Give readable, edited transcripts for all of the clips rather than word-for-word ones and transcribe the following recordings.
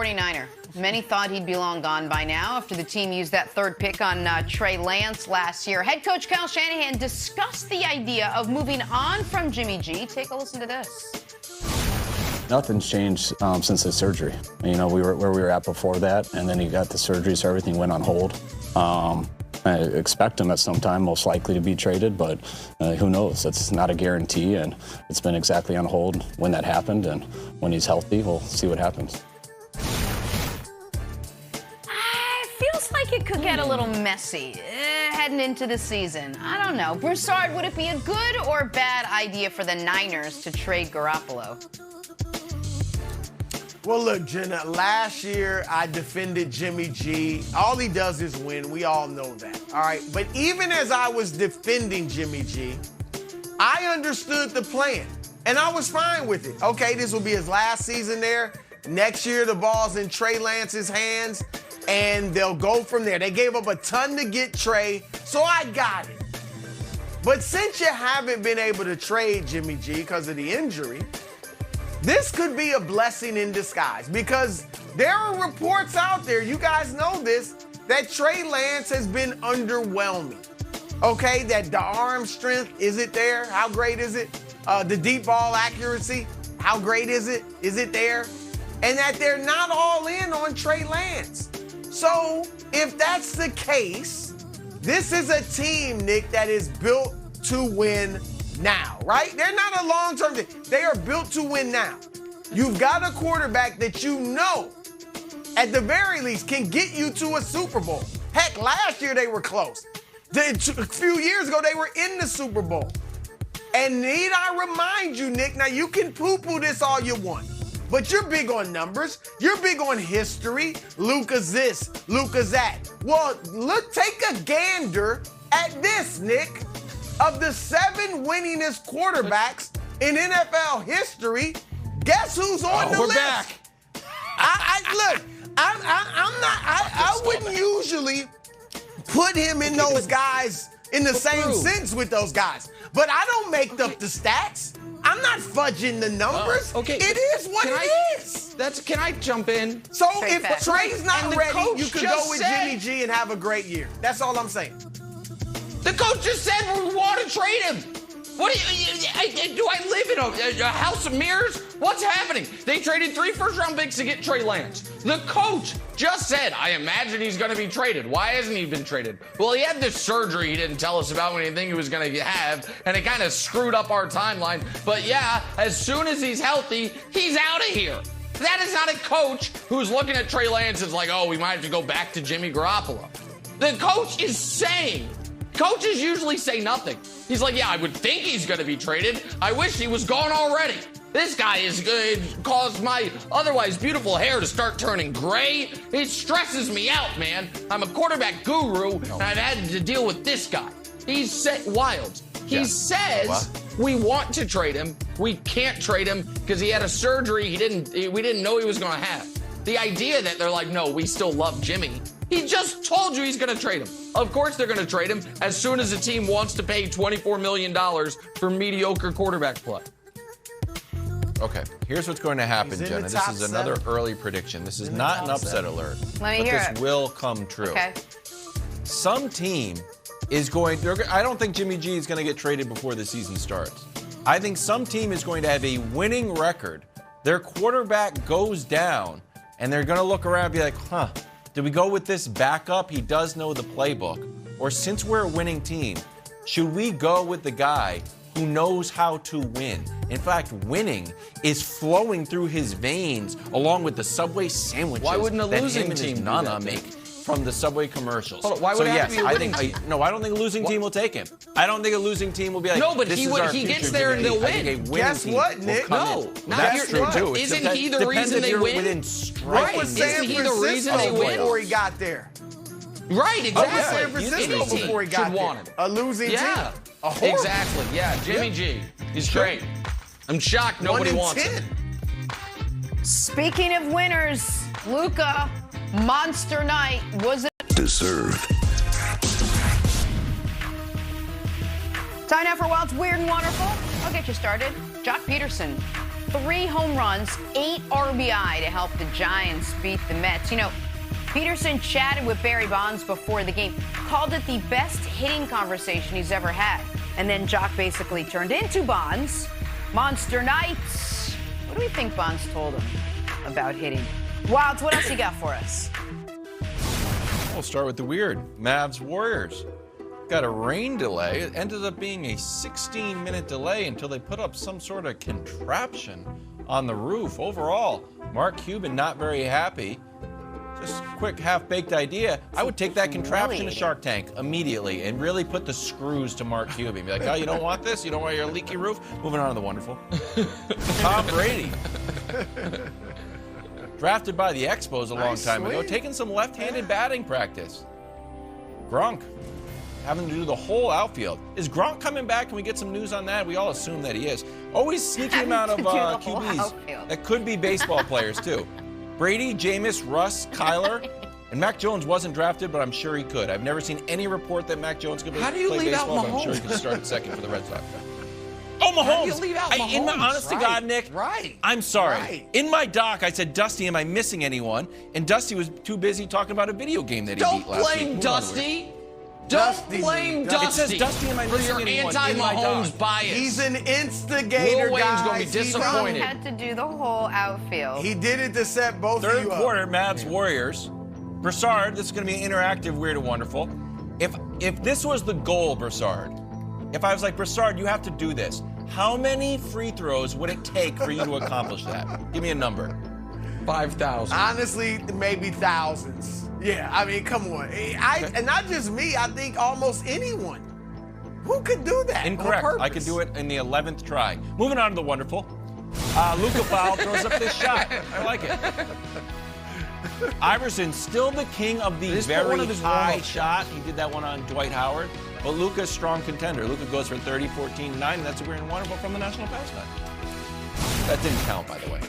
49er. Many thought he'd be long gone by now after the team used that third pick on Trey Lance last year. Head coach Kyle Shanahan discussed the idea of moving on from Jimmy G. Take a listen to this. Nothing's changed since his surgery. You know, we were where we were at before that, and then he got the surgery, so everything went on hold. I expect him at some time, most likely to be traded, but who knows? That's not a guarantee, and it's been exactly on hold when that happened, and when he's healthy, we'll see what happens. Feels like it could get a little messy heading into the season. I don't know. Broussard, would it be a good or bad idea for the Niners to trade Garoppolo? Well, look, Jenna, last year I defended Jimmy G. All he does is win. We all know that, all right? But even as I was defending Jimmy G, I understood the plan, and I was fine with it. Okay, this will be his last season there. Next year, the ball's in Trey Lance's hands, and they'll go from there. They gave up a ton to get Trey, so I got it. But since you haven't been able to trade Jimmy G because of the injury, this could be a blessing in disguise, because there are reports out there, you guys know this, that Trey Lance has been underwhelming. Okay, that the arm strength, is it there? How great is it? The deep ball accuracy, how great is it? Is it there? And that they're not all in on Trey Lance. So if that's the case, this is a team, Nick, that is built to win now, right? They're not a long-term thing. They are built to win now. You've got a quarterback that you know, at the very least, can get you to a Super Bowl. Heck, last year they were close. A few years ago, they were in the Super Bowl. And need I remind you, Nick, now you can poo-poo this all you want, but you're big on numbers. You're big on history. Luka's this, Luka's that. Well, look, take a gander at this, Nick. Of the 7 winningest quarterbacks in NFL history, guess who's on the list? We're back. I wouldn't usually put him in those guys in the same sense with those guys. But I don't make up the stats. I'm not fudging the numbers. Okay. It is what it is. Can I jump in? So if Trey's not ready, you could go with said, Jimmy G and have a great year. That's all I'm saying. The coach just said we want to trade him. What do I live in a house of mirrors? What's happening? They traded 3 first-round picks to get Trey Lance. The coach just said, I imagine he's going to be traded. Why hasn't he been traded? Well, he had this surgery he didn't tell us about when he didn't think he was going to have, and it kind of screwed up our timeline. But yeah, as soon as he's healthy, he's out of here. That is not a coach who's looking at Trey Lance as like, oh, we might have to go back to Jimmy Garoppolo. The coach is saying, coaches usually say nothing. He's like, yeah, I would think he's going to be traded. I wish he was gone already. This guy is caused my otherwise beautiful hair to start turning gray. It stresses me out, man. I'm a quarterback guru, and I've had to deal with this guy. He's wild. He says we want to trade him. We can't trade him because he had a surgery we didn't know he was going to have. The idea that they're like, no, we still love Jimmy. He just told you he's going to trade him. Of course they're going to trade him as soon as the team wants to pay $24 million for mediocre quarterback play. Okay, here's what's going to happen, Jenna. This is another early prediction. This is not an upset alert, Let me but hear this it. will come true. Okay. Some team is going, I don't think Jimmy G is going to get traded before the season starts. I think some team is going to have a winning record. Their quarterback goes down, and they're going to look around and be like, did we go with this backup? He does know the playbook. Or since we're a winning team, should we go with the guy who knows how to win? In fact, winning is flowing through his veins along with the Subway sandwiches. Why wouldn't a losing that him team and his Nana make from the Subway commercials? Hold on, why would it have to be a winning team? I don't think a losing team will take him. I don't think a losing team will be like, no, but this he is would. our He future gets there and Jimmy they'll G. I think win. a winning Guess team what, will Nick? come No, in. not That's you're- true too. Isn't Except he the that reason depends they if you're win? within What striking was Isn't San he the reason Francisco they win? before he got there? Right, What was exactly. San Francisco Any team before he should got want there? him. A losing Yeah, team? A horrible. exactly. Yeah, Jimmy G. He's great. I'm shocked nobody 1 in wants 10. him. Speaking of winners, Luka, monster night. Was it Deserve. time now for Wild's Weird and Wonderful? I'll get you started. Jock Peterson 3 home runs, 8 RBI to help the Giants beat the Mets. You know, Peterson chatted with Barry Bonds before the game, called it the best hitting conversation he's ever had. And then Jock basically turned into Bonds. Monster Nights. What do we think Bonds told him about hitting? Wilds, what else you got for us? We'll start with the weird. Mavs Warriors. Got a rain delay. It ended up being a 16-minute delay until they put up some sort of contraption on the roof. Overall, Mark Cuban not very happy. Just a quick half-baked idea. I would take that contraption to Shark Tank immediately and really put the screws to Mark Cuban. Be like, oh, you don't want this? You don't want your leaky roof? Moving on to the wonderful. Tom Brady. Drafted by the Expos a long time ago, taking some left-handed batting practice. Gronk having to do the whole outfield. Is Gronk coming back? Can we get some news on that? We all assume that he is. Always sneaking him out of QBs. That could be baseball players, too. Brady, Jameis, Russ, Kyler, and Mac Jones wasn't drafted, but I'm sure he could. I've never seen any report that Mac Jones could play baseball, but I'm sure he could start at second for the Red Sox. Oh, Mahomes! How do you leave out Mahomes? Honest to God, Nick, I'm sorry. In my doc, I said, Dusty, am I missing anyone? And Dusty was too busy talking about a video game that he beat last week. Don't blame Dusty. Don't blame Dusty. It says, Dusty, am I for missing your anyone? anti-Mahomes bias. He's an instigator, Lil Wayne's going to be He disappointed. had to do the whole outfield. He did it to set both of Third you up. quarter, Mavs Warriors. Broussard, this is going to be interactive, weird, and wonderful. If this was the goal, Broussard, if I was like, Broussard, you have to do this, how many free throws would it take for you to accomplish that? Give me a number. 5,000. Honestly, maybe thousands. Yeah, I mean, come on. And not just me, I think almost anyone. Who could do that? Incorrect. On purpose? I could do it in the 11th try. Moving on to the wonderful. Luka Fowl throws up this shot. I like it. Iverson still the king of the very high shot. He did that one on Dwight Howard. But Luka's strong contender. Luka goes for 30, 14, 9, and that's a weird and wonderful from the National Pastime. That didn't count, by the way.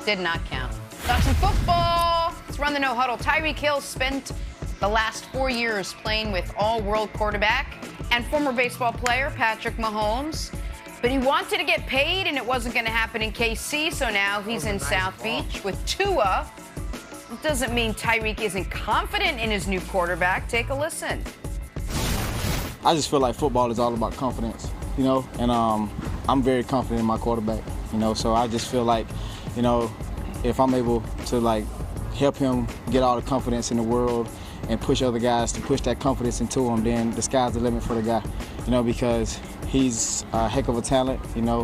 Did not count. Talk some football. Let's run the no huddle. Tyreek Hill spent the last 4 years playing with all-world quarterback and former baseball player Patrick Mahomes. But he wanted to get paid, and it wasn't going to happen in KC, so now he's in South Beach with Tua. It doesn't mean Tyreek isn't confident in his new quarterback. Take a listen. I just feel like football is all about confidence, you know, and I'm very confident in my quarterback, you know, so I just feel like, you know, if I'm able to, like, help him get all the confidence in the world and push other guys to push that confidence into him, then the sky's the limit for the guy, you know, because he's a heck of a talent, you know,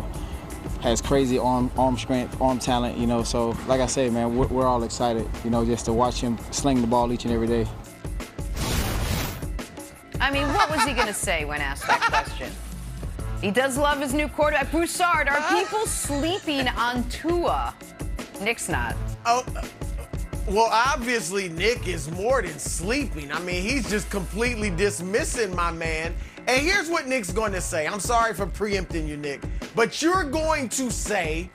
has crazy arm strength, arm talent, you know, so like I say, man, we're all excited, you know, just to watch him sling the ball each and every day. I mean, what was he going to say when asked that question? He does love his new quarterback. Broussard, are people sleeping on Tua? Nick's not. Oh, well, obviously, Nick is more than sleeping. I mean, he's just completely dismissing my man. And here's what Nick's going to say. I'm sorry for preempting you, Nick. But you're going to say,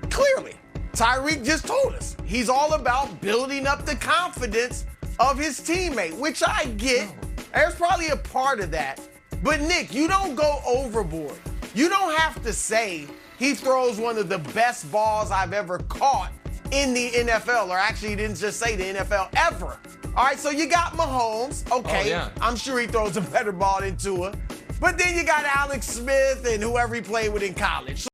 clearly, Tyreek just told us. He's all about building up the confidence of his teammate, which I get. There's probably a part of that. But, Nick, you don't go overboard. You don't have to say he throws one of the best balls I've ever caught in the NFL. Or actually, he didn't just say the NFL ever. All right, so you got Mahomes. Okay, I'm sure he throws a better ball than Tua. But then you got Alex Smith and whoever he played with in college.